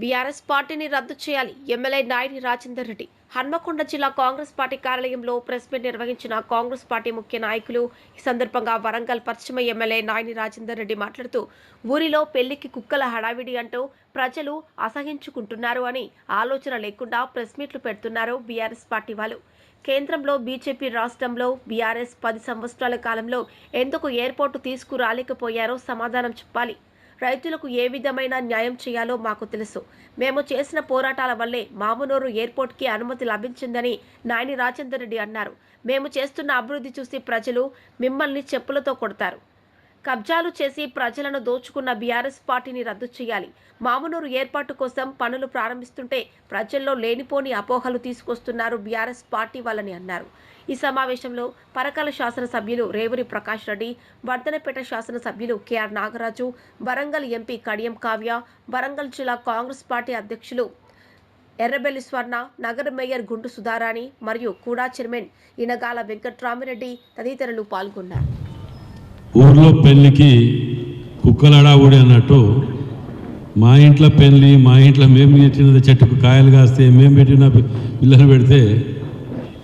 BRS పార్టీని రద్దు చేయాలి. ఎమ్మెల్యే నాయని రాజేందర్ రెడ్డి హన్మకొండ జిల్లా కాంగ్రెస్ పార్టీ కార్యాలయంలో ప్రెస్ మీట్ నిర్వహించిన కాంగ్రెస్ పార్టీ ముఖ్య నాయకులు. ఈ సందర్భంగా వరంగల్ పశ్చిమ ఎమ్మెల్యే నాయని రాజేందర్ రెడ్డి మాట్లాడుతూ, ఊరిలో పెళ్లికి కుక్కల హడావిడి అంటూ ప్రజలు అసహించుకుంటున్నారు అని ఆలోచన లేకుండా ప్రెస్ మీట్లు పెడుతున్నారు బీఆర్ఎస్ పార్టీ వాళ్ళు. కేంద్రంలో బీజేపీ, రాష్ట్రంలో బీఆర్ఎస్ 10 సంవత్సరాల కాలంలో ఎందుకు ఎయిర్పోర్టు తీసుకురాలేకపోయారో సమాధానం చెప్పాలి. రైతులకు ఏ విధమైన న్యాయం చేయాలో మాకు తెలుసు. మేము చేసిన పోరాటాల వల్లే మామునూరు ఎయిర్పోర్ట్కి అనుమతి లభించిందని నాయని రాజేందర్ రెడ్డి అన్నారు. మేము చేస్తున్న అభివృద్ధి చూసి ప్రజలు మిమ్మల్ని చెప్పులతో కొడతారు. కబ్జాలు చేసి ప్రజలను దోచుకున్న బీఆర్ఎస్ పార్టీని రద్దు చేయాలి. మామునూరు ఏర్పాటు కోసం పనులు ప్రారంభిస్తుంటే ప్రజల్లో లేనిపోని అపోహలు తీసుకొస్తున్నారు బీఆర్ఎస్ పార్టీ వాళ్ళని అన్నారు. ఈ సమావేశంలో పరకాల శాసనసభ్యులు రేవూరి ప్రకాష్ రెడ్డి, వర్ధనపేట శాసనసభ్యులు కేఆర్ నాగరాజు, వరంగల్ ఎంపీ కడియం కావ్య, వరంగల్ జిల్లా కాంగ్రెస్ పార్టీ అధ్యక్షులు ఎర్రబెల్లి స్వర్ణ, నగర మేయర్ గుండు సుధారాణి మరియు కూడా చైర్మన్ ఇనగాల వెంకట్రామిరెడ్డి తదితరులు పాల్గొన్నారు. ఊర్లో పెళ్లికి కుక్కలడావుడి అన్నట్టు మా ఇంట్లో పెళ్లి, మా ఇంట్లో మేము పెట్టిన చెట్టుకు కాయలు కాస్తే, మేము పెట్టిన పిల్లలు పెడితే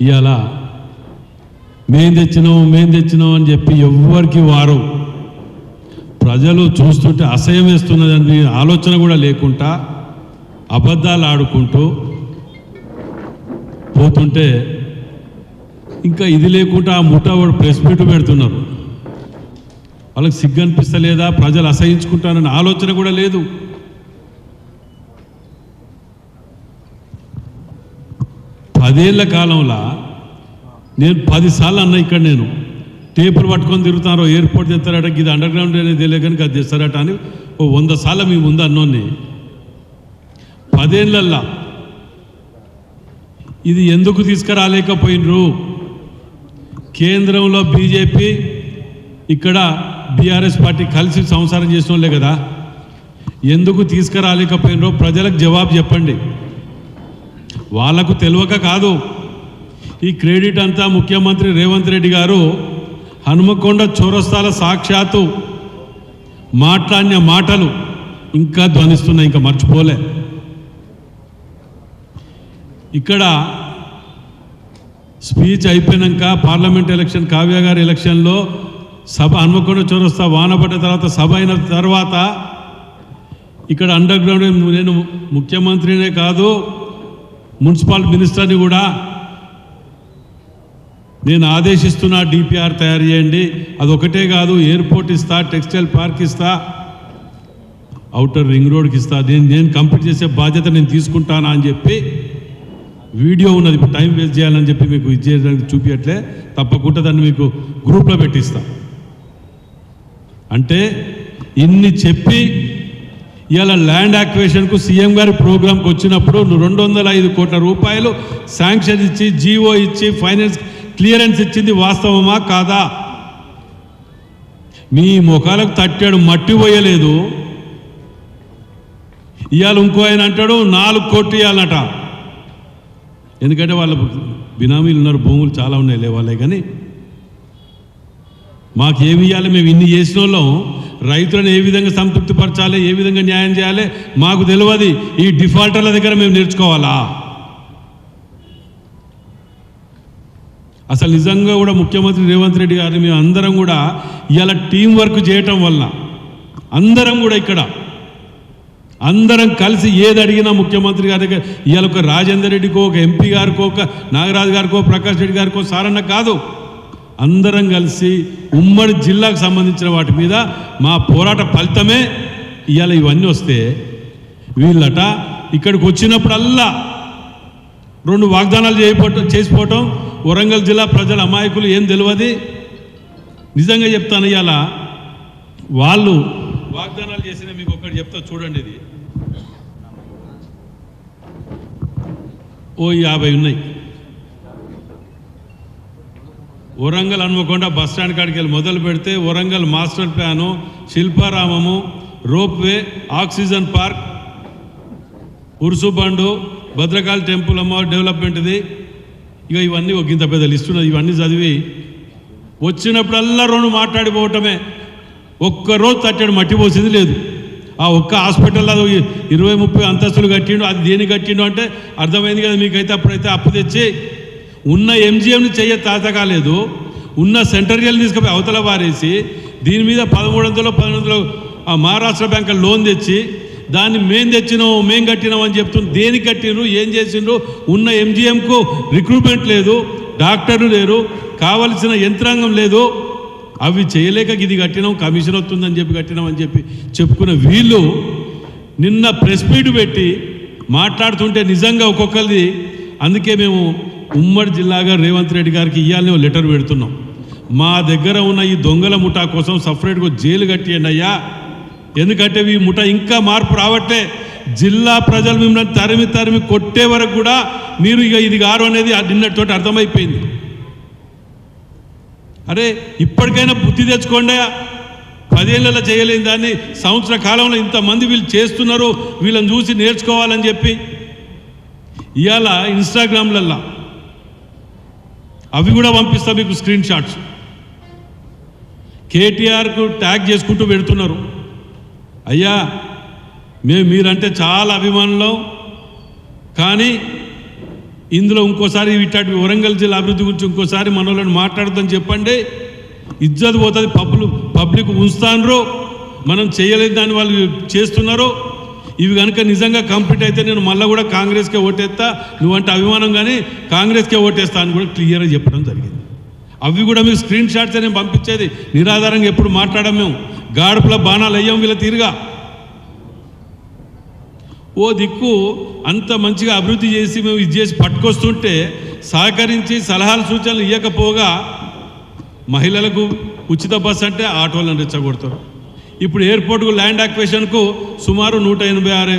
ఇవాళ మేం తెచ్చినాం అని చెప్పి ఎవరికి వారు ప్రజలు చూస్తుంటే అసహ్యం వేస్తున్నదని ఆలోచన కూడా లేకుండా అబద్ధాలు ఆడుకుంటూ పోతుంటే ఇంకా ఇది లేకుండా ఆ ముఠావాడు ప్రెస్ మీట్ పెడుతున్నారు. వాళ్ళకి సిగ్గు అనిపిస్తలేదా? ప్రజలు అసహించుకుంటారని ఆలోచన కూడా లేదు. పదేళ్ల కాలంలో నేను 10 సార్లు అన్నా, ఇక్కడ నేను టేపులు పట్టుకొని తిరుగుతాను, ఎయిర్పోర్ట్ తెస్తారట, ఇది అండర్ గ్రౌండ్ అనేది తెలియక కానీ అది తెస్తారట అని 100 సార్లు మీ ముందు అన్నోని. 10 ఏళ్ళల్లా ఇది ఎందుకు తీసుకురాలేకపోయినరు? కేంద్రంలో బీజేపీ, ఇక్కడ బీఆర్ఎస్ పార్టీ కలిసి సంసారం చేసిన వాళ్ళే కదా. ఎందుకు తీసుకురాలేకపోయినరో ప్రజలకు జవాబు చెప్పండి. వాళ్లకు తెలియక కాదు. ఈ క్రెడిట్ అంతా ముఖ్యమంత్రి రేవంత్ రెడ్డి గారు హనుమకొండ చౌరస్తాల సాక్షాత్తు మాట్లాడిన మాటలు ఇంకా ధ్వనిస్తున్నాయి, ఇంకా మర్చిపోలే. ఇక్కడ స్పీచ్ అయిపోయినాక పార్లమెంట్ ఎలక్షన్, కావ్య గారి ఎలక్షన్లో సభ హన్మకొండ చౌరస్తా వానపడ్డ తర్వాత సభ అయిన తర్వాత ఇక్కడ అండర్ గ్రౌండ్ నేను ముఖ్యమంత్రినే కాదు, మున్సిపల్ మినిస్టర్ని కూడా నేను ఆదేశిస్తున్నా, డిపిఆర్ తయారు చేయండి. అదొకటే కాదు, ఎయిర్పోర్ట్ ఇస్తా, టెక్స్టైల్ పార్క్ ఇస్తా, అవుటర్ రింగ్ రోడ్కి ఇస్తా, నేను కంప్లీట్ చేసే బాధ్యత నేను తీసుకుంటానా అని చెప్పి వీడియో ఉన్నది. ఇప్పుడు టైం వేస్ట్ చేయాలని చెప్పి మీకు ఇచ్చేయడానికి చూపించట్లే, తప్పకుండా దాన్ని మీకు గ్రూప్లో పెట్టిస్తా. అంటే ఇన్ని చెప్పి ఇవాళ ల్యాండ్ యాక్విజిషన్కు సీఎం గారి ప్రోగ్రాంకి వచ్చినప్పుడు 205 కోట్ల రూపాయలు శాంక్షన్ ఇచ్చి, జీవో ఇచ్చి, ఫైనాన్స్ క్లియరెన్స్ ఇచ్చింది వాస్తవమా కాదా? మీ ముఖాలకు తట్టాడు, మట్టి పోయలేదు. ఇవాళ ఇంకో ఆయన అంటాడు 4 కోట్లు ఇవ్వాలట. ఎందుకంటే వాళ్ళ బినామీలు ఉన్నారు, భూములు చాలా ఉన్నాయి వాళ్ళే. కానీ మాకేమి ఇవ్వాలి? మేము ఇన్ని చేసిన వాళ్ళం, రైతులను ఏ విధంగా సంతృప్తి పరచాలి, ఏ విధంగా న్యాయం చేయాలి మాకు తెలియదు. ఈ డిఫాల్టర్ల దగ్గర మేము నేర్చుకోవాలా? అసలు నిజంగా కూడా ముఖ్యమంత్రి రేవంత్ రెడ్డి గారిని మేము అందరం కూడా ఇవాళ టీం వర్క్ చేయటం వల్ల అందరం కూడా ఇక్కడ అందరం కలిసి ఏది అడిగినా ముఖ్యమంత్రి గారి దగ్గర ఇవాళ ఒక రాజేందర్ రెడ్డికో, ఒక ఎంపీ గారికో, ఒక నాగరాజు గారికో, ప్రకాష్ రెడ్డి గారికో, సారన్న కాదు, అందరం కలిసి ఉమ్మడి జిల్లాకు సంబంధించిన వాటి మీద మా పోరాట ఫలితమే ఇవాళ ఇవన్నీ వస్తే, వీళ్ళట ఇక్కడికి వచ్చినప్పుడల్లా 2 వాగ్దానాలు చేసిపోవటం. వరంగల్ జిల్లా ప్రజల అమాయకులు ఏం తెలియదు. నిజంగా చెప్తాను, ఇవాళ వాళ్ళు వాగ్దానాలు చేసిన మీకు ఒకటి చెప్తా చూడండి. ఇది 50 ఉన్నాయి. వరంగల్ హన్మకొండ బస్టాండ్ కాడికి వెళ్ళి మొదలు పెడితే Warangal master plan, Shilparamam, ropeway, oxygen park, ఉరుసుబండు, భద్రకాళి టెంపుల్ అమ్మ డెవలప్మెంట్ది, ఇక ఇవన్నీ ఒక ఇంత పెద్ద లిస్ట్ ఉన్నది. ఇవన్నీ చదివి వచ్చినప్పుడల్లా 2 మాట్లాడిపోవటమే. ఒక్కరోజు తట్టాడు మట్టి పోసింది లేదు. ఆ ఒక్క హాస్పిటల్ అది 20-30 అంతస్తులు కట్టిండు, అది దేని కట్టిండు అంటే అర్థమైంది కదా మీకైతే. అప్పుడైతే అప్పు తెచ్చి ఉన్న ఎంజిఎంని చెయ్య తాత కాలేదు, ఉన్న సెంట్రల్ తీసుకుపోయి అవతల వారేసి దీని మీద 1300 మహారాష్ట్ర బ్యాంకు లోన్ తెచ్చి దాన్ని మేం తెచ్చినాం మేం కట్టినాం అని చెప్తున్నారు. దేనికి కట్టిండ్రు, ఏం చేసిండ్రు? ఉన్న ఎంజిఎంకు రిక్రూట్మెంట్ లేదు, డాక్టర్లు లేరు, కావలసిన యంత్రాంగం లేదు. అవి చేయలేక ఇది కట్టినాం, కమిషన్ వస్తుందని చెప్పి కట్టినాం అని చెప్పి చెప్పుకున్న వీళ్ళు నిన్న ప్రెస్ మీట్ పెట్టి మాట్లాడుతుంటే నిజంగా ఒక్కొక్కరిది. అందుకే మేము ఉమ్మడి జిల్లాగా రేవంత్ రెడ్డి గారికి ఇవ్వాలని లెటర్ పెడుతున్నాం. మా దగ్గర ఉన్న ఈ దొంగల ముఠా కోసం సపరేట్గా జైలు కట్టియండి అయ్యా. ఎందుకంటే ఈ ముఠా ఇంకా మార్పు రావట్లే. జిల్లా ప్రజలు మిమ్మల్ని తరిమి తరిమి కొట్టే వరకు కూడా మీరు ఇక ఇది గారు అనేది నిన్నటితోటి అర్థమైపోయింది. అరే ఇప్పటికైనా బుద్ధి తెచ్చుకోండి. 10 ఏళ్ళలో చేయలేని దాన్ని సంవత్సర కాలంలో ఇంతమంది వీళ్ళు చేస్తున్నారు, వీళ్ళని చూసి నేర్చుకోవాలని చెప్పి ఇవాళ ఇన్స్టాగ్రామ్లల్లో అవి కూడా పంపిస్తా మీకు స్క్రీన్ షాట్స్. కేటీఆర్కు ట్యాగ్ చేసుకుంటూ పెడుతున్నారు. అయ్యా మీరంటే చాలా అభిమానులం, కానీ ఇందులో ఇంకోసారి ఇట్లాంటి వరంగల్ జిల్లా అభివృద్ధి గురించి ఇంకోసారి మనోళ్ళని మాట్లాడదని చెప్పండి. ఇజ్జత్ పోతుంది, పబ్లిక్ ఉంచుతాన్రు, మనం చేయలేదు దాన్ని వాళ్ళు చేస్తున్నారు. ఇవి కనుక నిజంగా కంప్లీట్ అయితే నేను మళ్ళీ కూడా కాంగ్రెస్కే ఓటేస్తా, నువ్వంటే అభిమానం కానీ కాంగ్రెస్కే ఓటేస్తా అని కూడా క్లియర్గా చెప్పడం జరిగింది. అవి కూడా మీకు స్క్రీన్ షాట్స్ నేను పంపించేది. నిరాధారంగా ఎప్పుడు మాట్లాడాం మేము, గాడుపుల బాణాలు అయ్యాం వీళ్ళ తీరుగా. ఓ దిక్కు అంత మంచిగా అభివృద్ధి చేసి మేము ఇది చేసి పట్టుకొస్తుంటే సహకరించి సలహాలు సూచనలు ఇవ్వకపోగా మహిళలకు ఉచిత బస్సు అంటే ఆటోలను రెచ్చగొడతారు. ఇప్పుడు ఎయిర్పోర్ట్కు ల్యాండ్ అక్విజిషన్కు సుమారు 196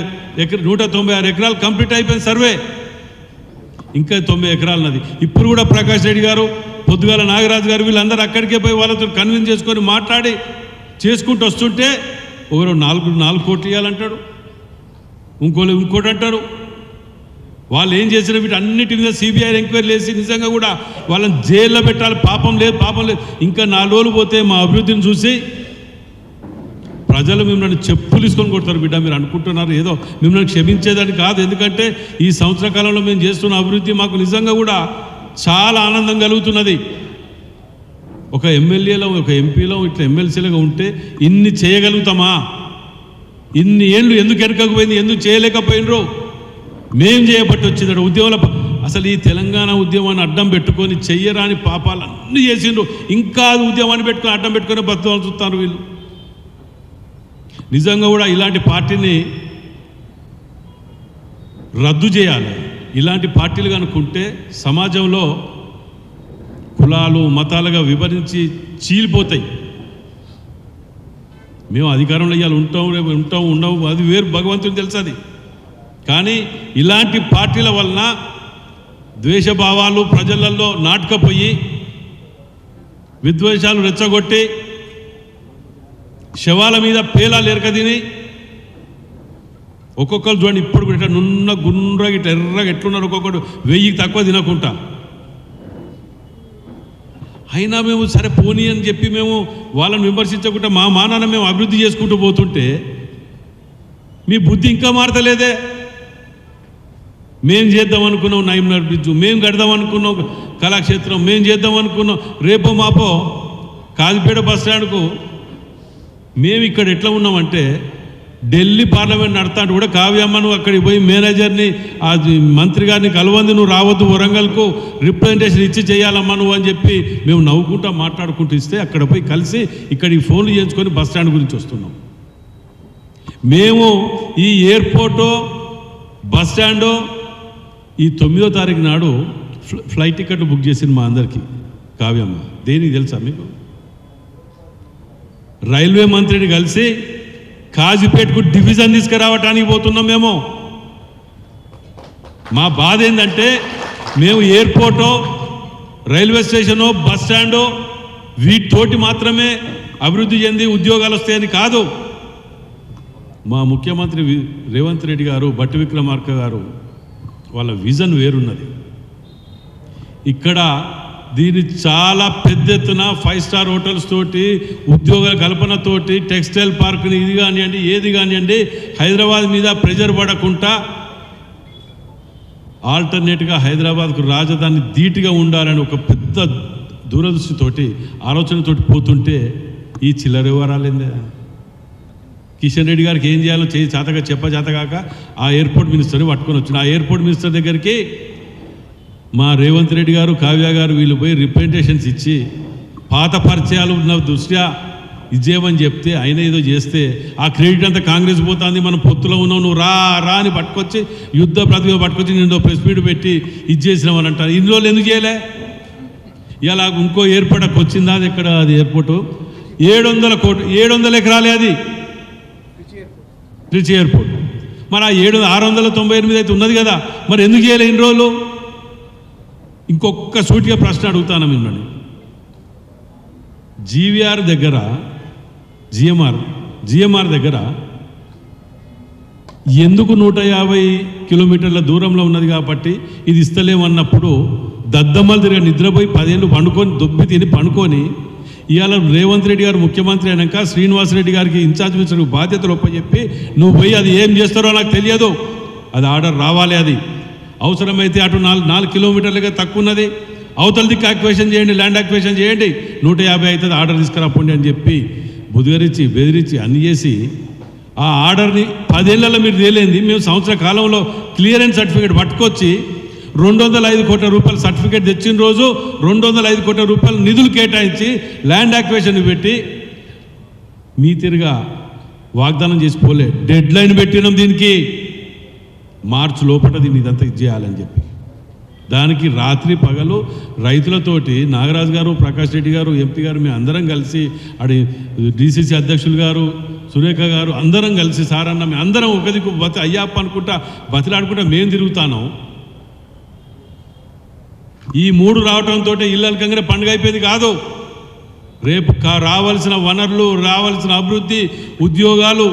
ఎకరాలు కంప్లీట్ అయిపోయింది సర్వే, ఇంకా 90 ఎకరాలు నది. ఇప్పుడు కూడా ప్రకాష్ రెడ్డి గారు, పొద్దుగాల నాగరాజు గారు వీళ్ళందరూ అక్కడికే పోయి వాళ్ళతో కన్విన్స్ చేసుకొని మాట్లాడి చేసుకుంటూ వస్తుంటే ఒకరు 4 కోట్లు ఇవ్వాలంటాడు, ఇంకోటి అంటారు. వాళ్ళు ఏం చేసిన వీటి అన్నిటి మీద సిబిఐ ఎంక్వైరీ చేసి నిజంగా కూడా వాళ్ళని జైల్లో పెట్టాలి. పాపం లేదు. ఇంకా 4 రోజులు పోతే మా అభివృద్ధిని చూసి ప్రజలు మిమ్మల్ని చెప్పులు తీసుకొని కొడతారు. బిడ్డ మీరు అనుకుంటున్నారు ఏదో మిమ్మల్ని క్షమించేదని కాదు. ఎందుకంటే ఈ సంవత్సర కాలంలో మేము చేస్తున్న అభివృద్ధి మాకు నిజంగా కూడా చాలా ఆనందం కలుగుతున్నది. ఒక ఎమ్మెల్యేలో, ఒక ఎంపీలో, ఇట్లా ఎమ్మెల్సీలుగా ఉంటే ఇన్ని చేయగలుగుతామా? ఇన్ని ఏళ్ళు ఎందుకు వెనకపోయింది, ఎందుకు చేయలేకపోయినరు? మేం చేయబట్టి వచ్చిందట ఉద్యమంలో. అసలు ఈ తెలంగాణ ఉద్యమాన్ని అడ్డం పెట్టుకొని చెయ్యరాని పాపాలు అన్నీ చేసిండ్రు. ఇంకా ఉద్యమాన్ని పెట్టుకొని అడ్డం పెట్టుకొని బతుకులు చూస్తారు వీళ్ళు. నిజంగా కూడా ఇలాంటి పార్టీని రద్దు చేయాలి. ఇలాంటి పార్టీలు కనుక్కుంటే సమాజంలో కులాలు మతాలుగా విభజించి చీలిపోతాయి. మేము అధికారంలో ఇవాళ ఉంటాం ఉండవు అది వేరు, భగవంతుని తెలుసు అది. కానీ ఇలాంటి పార్టీల వలన ద్వేషభావాలు ప్రజలలో నాటుకపోయి విద్వేషాలు రెచ్చగొట్టి శవాల మీద పేలాలు ఎరకదిని ఒక్కొక్కరు చూడండి ఇప్పుడు కూడా ఇట్లా నున్న గుండ్రగా ఇట్లా ఎర్రగా ఎట్లున్నారు. ఒక్కొక్కడు 1000కి తక్కువ తినకుండా. అయినా మేము సరే పోనీ అని చెప్పి మేము వాళ్ళని విమర్శించకుండా మా మానాన్ని మేము అభివృద్ధి చేసుకుంటూ పోతుంటే మీ బుద్ధి ఇంకా మారతలేదే. మేం చేద్దాం అనుకున్నాం నైమ్నర్ బ్రిడ్జు, మేము కడదాం అనుకున్నాం కళాక్షేత్రం, మేము చేద్దాం అనుకున్నాం. రేపో మాపో కాజిపేట బస్ స్టాండ్కు మేము ఇక్కడ ఎట్లా ఉన్నామంటే ఢిల్లీ పార్లమెంట్ నడతాంటే కూడా కావ్యమ్మ నువ్వు అక్కడికి పోయి మేనేజర్ని మంత్రి గారిని కలవంది, నువ్వు రావద్దు వరంగల్కు, రిప్రజెంటేషన్ ఇచ్చి చేయాలమ్మా నువ్వు అని చెప్పి మేము నవ్వుకుంటా మాట్లాడుకుంటూ ఇస్తే అక్కడ పోయి కలిసి ఇక్కడికి ఫోన్లు చేయించుకొని బస్ స్టాండ్ గురించి వస్తున్నాం. మేము ఈ ఎయిర్పోర్టు బస్ స్టాండు ఈ 9వ తారీఖు నాడు ఫ్లైట్ టికెట్ బుక్ చేసింది మా అందరికీ కావ్యమ్మ. దేనికి తెలుసా మీకు? రైల్వే మంత్రిని కలిసి కాజీపేటకు డివిజన్ తీసుకురావటానికి పోతున్నాం మేము. మా బాధ ఏంటంటే మేము ఎయిర్పోర్టో రైల్వే స్టేషనో బస్ స్టాండో వీటితోటి మాత్రమే అభివృద్ధి చెంది ఉద్యోగాలు వస్తాయని కాదు. మా ముఖ్యమంత్రి రేవంత్ రెడ్డి గారు, భట్టి విక్రమార్క గారు వాళ్ళ విజన్ వేరున్నది. ఇక్కడ దీన్ని చాలా పెద్ద ఎత్తున 5 స్టార్ హోటల్స్ తోటి ఉద్యోగాల కల్పనతోటి టెక్స్టైల్ పార్క్ని ఇది కానివ్వండి ఏది కానివ్వండి హైదరాబాద్ మీద ప్రెజర్ పడకుండా ఆల్టర్నేట్గా హైదరాబాద్కు రాజధాని ధీటుగా ఉండాలని ఒక పెద్ద దూరదృష్టితోటి ఆలోచనతోటి పోతుంటే ఈ చిల్లర వివరాలేందే కిషన్ రెడ్డి గారికి ఏం చేయాలో చేతగాక ఆ ఎయిర్పోర్ట్ మినిస్టర్ని పట్టుకొని వచ్చిన ఆ ఎయిర్పోర్ట్ మినిస్టర్ దగ్గరికి మా రేవంత్ రెడ్డి గారు కావ్య గారు వీళ్ళు పోయి రిప్రజెంటేషన్స్ ఇచ్చి పాత పరిచయాలు ఉన్న దృష్ట్యా ఇచ్చేయమని చెప్తే ఆయన ఏదో చేస్తే ఆ క్రెడిట్ అంతా కాంగ్రెస్ పోతుంది మనం పొత్తులో ఉన్నావు నువ్వు రా అని పట్టుకొచ్చి యుద్ధ ప్రతిభ పట్టుకొచ్చి నేను ప్రెస్ మీట్ పెట్టి ఇచ్చేసినామని అంటారు ఇన్ని రోజులు ఎందుకు చేయలే ఇలా ఇంకో ఎయిర్పోర్ట్ వచ్చిందా అది ఎక్కడ అది ఎయిర్పోర్టు 700 ఎకరాలే అది రిచ్ ఎయిర్పోర్ట్ మరి ఆ 698 అయితే ఉన్నది కదా మరి ఎందుకు చేయలే ఇన్ని రోజులు ఇంకొక సూటిగా ప్రశ్న అడుగుతాను మిమ్మల్ని జీవీఆర్ దగ్గర జిఎంఆర్ దగ్గర ఎందుకు 150 కిలోమీటర్ల దూరంలో ఉన్నది కాబట్టి ఇది ఇస్తలేమన్నప్పుడు దద్దమ్మలు తిరిగి నిద్రపోయి 10 ఏళ్ళు పండుకొని దొబ్బి తిని పండుకొని ఇవాళ రేవంత్ రెడ్డి గారు ముఖ్యమంత్రి అయినాక శ్రీనివాసరెడ్డి గారికి ఇన్ఛార్జ్ మినిస్టర్కి బాధ్యతలు ఒప్పచెప్పి నువ్వు పోయి అది ఏం చేస్తారో నాకు తెలియదు అది ఆర్డర్ రావాలి అది అవసరమైతే అటు 4 కిలోమీటర్లుగా తక్కువ ఉన్నది అవతల దిక్కు యాక్వేషన్ చేయండి ల్యాండ్ యాక్వేషన్ చేయండి 150 అవుతుంది ఆర్డర్ తీసుకురాపోండి అని చెప్పి బుదిగరించి బెదిరించి అన్ని చేసి ఆ ఆర్డర్ని 10 ఏళ్లలో మీరు తేలేంది మేము సంవత్సర కాలంలో క్లియరెన్స్ సర్టిఫికేట్ పట్టుకొచ్చి 205 కోట్ల రూపాయల సర్టిఫికేట్ తెచ్చిన రోజు 205 కోట్ల రూపాయల నిధులు కేటాయించి ల్యాండ్ యాక్వేషన్ పెట్టి మీ తిరిగా వాగ్దానం చేసి పోలే డెడ్ లైన్ పెట్టినాం దీనికి మార్చి లోపల దీన్ని ఇదంతా చేయాలని చెప్పి దానికి రాత్రి పగలు రైతులతోటి నాగరాజు గారు ప్రకాష్ రెడ్డి గారు ఎంపీ గారు మేము అందరం కలిసి అడి డిసిసి అధ్యక్షులు గారు సురేఖ గారు అందరం కలిసి సారన్న మేము అందరం ఒక దిక్కు అయ్యప్ప అనుకుంటా బతిలాడుకుంటా మేము తిరుగుతాను ఈ 3 రావటంతో ఇళ్ళకంగానే పండుగ అయిపోయింది కాదు రేపు రావాల్సిన వనరులు రావాల్సిన అభివృద్ధి ఉద్యోగాలు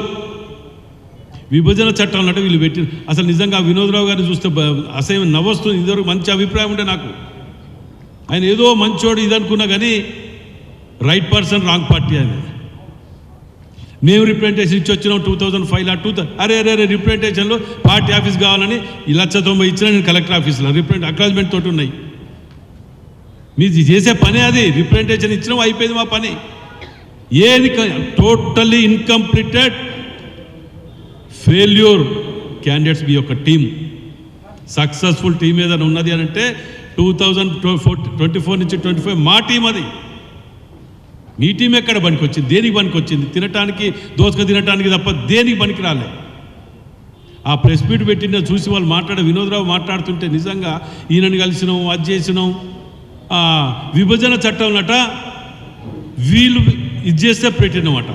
విభజన చట్టం అన్నట్టు వీళ్ళు పెట్టి అసలు నిజంగా వినోద్రావు గారిని చూస్తే అసహ్యం నవ్వొస్తుంది ఇదివరకు మంచి అభిప్రాయం ఉంటే నాకు ఆయన ఏదో మంచోడు ఇదనుకున్నా కానీ రైట్ పర్సన్ రాంగ్ పార్టీ అని మేము రిప్రజెంటేషన్ ఇచ్చి వచ్చినాం 2005 అరే రిప్రజెంటేషన్లో పార్టీ ఆఫీస్ కావాలని 1,90,000 ఇచ్చిన నేను కలెక్టర్ ఆఫీస్లో అక్నాలజ్మెంట్ తోటి ఉన్నాయి మీరు చేసే పని అది రిప్రజెంటేషన్ ఇచ్చినాం అయిపోయింది మా పని ఏది టోటల్లీ ఇన్కంప్లీటెడ్ ఫెయిల్యూర్ క్యాండిడేట్స్ మీ యొక్క టీం సక్సెస్ఫుల్ టీం ఏదైనా ఉన్నది అని అంటే 2024 నుంచి 25 మా టీం అది మీ టీం ఎక్కడ పనికొచ్చింది దేనికి పనికొచ్చింది తినటానికి దోసక తినటానికి తప్ప దేనికి పనికి రాలే ఆ ప్రెస్ మీట్ పెట్టిన చూసి వాళ్ళు వినోద్రావు మాట్లాడుతుంటే నిజంగా ఈయనని కలిసినాం అది చేసినాం విభజన చట్టంలట వీళ్ళు ఇది చేస్తే పెట్టినమాట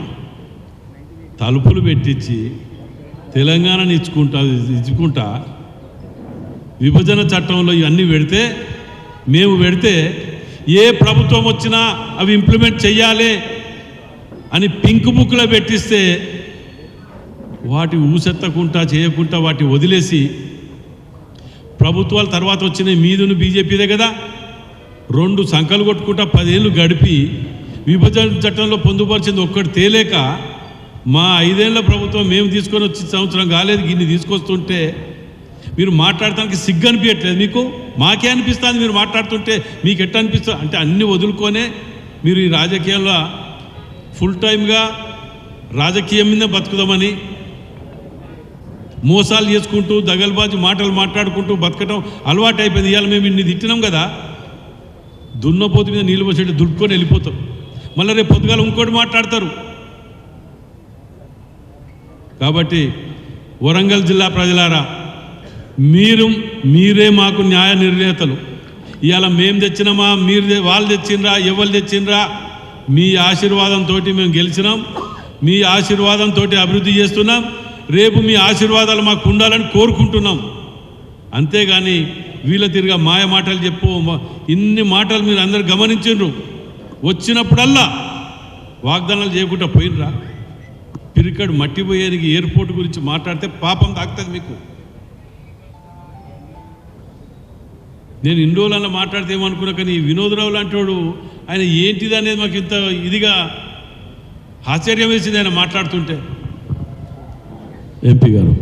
తలుపులు పెట్టించి తెలంగాణని ఇచ్చుకుంటా విభజన చట్టంలో ఇవన్నీ మేము పెడితే ఏ ప్రభుత్వం వచ్చినా అవి ఇంప్లిమెంట్ చెయ్యాలి అని పింక్ బుక్లో పెట్టిస్తే వాటి ఊసెత్తకుండా చేయకుండా వాటి వదిలేసి ప్రభుత్వాల తర్వాత వచ్చిన మీదును బీజేపీదే కదా 2 సంకలు కొట్టుకుంటా 10 ఏళ్ళు గడిపి విభజన చట్టంలో పొందుపరిచింది ఒక్కటి తేలేక మా 5 ఏళ్ల ప్రభుత్వం మేము తీసుకొని వచ్చి సంవత్సరం కాలేదు గిన్ని తీసుకొస్తుంటే మీరు మాట్లాడటానికి సిగ్గు అనిపించట్లేదు మీకు మాకే అనిపిస్తుంది మీరు మాట్లాడుతుంటే మీకు ఎట్లా అనిపిస్తుంది అంటే అన్నీ వదులుకొనే మీరు ఈ రాజకీయాల్లో ఫుల్ టైమ్గా రాజకీయం మీద బతుకుదామని మోసాలు చేసుకుంటూ దగల్బాజు మాటలు మాట్లాడుకుంటూ బతకటం అలవాటు అయిపోయింది ఇవాళ మేము ఇన్ని తిట్టినాం కదా దున్నపోతు మీద నీళ్ళు పోసేట్టు దుడుకొని వెళ్ళిపోతాం మళ్ళీ రేపు పొద్దుగాల ఇంకోటి మాట్లాడతారు కాబట్టి వరంగల్ జిల్లా ప్రజలారా మీరే మాకు న్యాయ నిర్ణేతలు ఇవాళ మేము తెచ్చినామా వాళ్ళు తెచ్చిండ్రా ఎవరు తెచ్చిండ్రా మీ ఆశీర్వాదంతో మేము గెలిచినాం మీ ఆశీర్వాదంతో అభివృద్ధి చేస్తున్నాం రేపు మీ ఆశీర్వాదాలు మాకు ఉండాలని కోరుకుంటున్నాం అంతేగాని వీళ్ళ తిరిగా మాయ మాటలు చెప్పు ఇన్ని మాటలు మీరు అందరు గమనించిండ్రు వచ్చినప్పుడల్లా వాగ్దానాలు చేయకుండా పోయినరా పిరికడు మట్టిపోయేది ఎయిర్పోర్ట్ గురించి మాట్లాడితే పాపం తాకుతుంది మీకు నేను ఇన్ని రోజులలో మాట్లాడితే ఏమనుకున్నా, కానీ ఈ వినోదరావు లాంటి వాడు ఆయన ఏంటిది అనేది మాకు ఇంత ఇదిగా ఆశ్చర్యం వేసింది ఆయన మాట్లాడుతుంటే. ఎంపీ గారు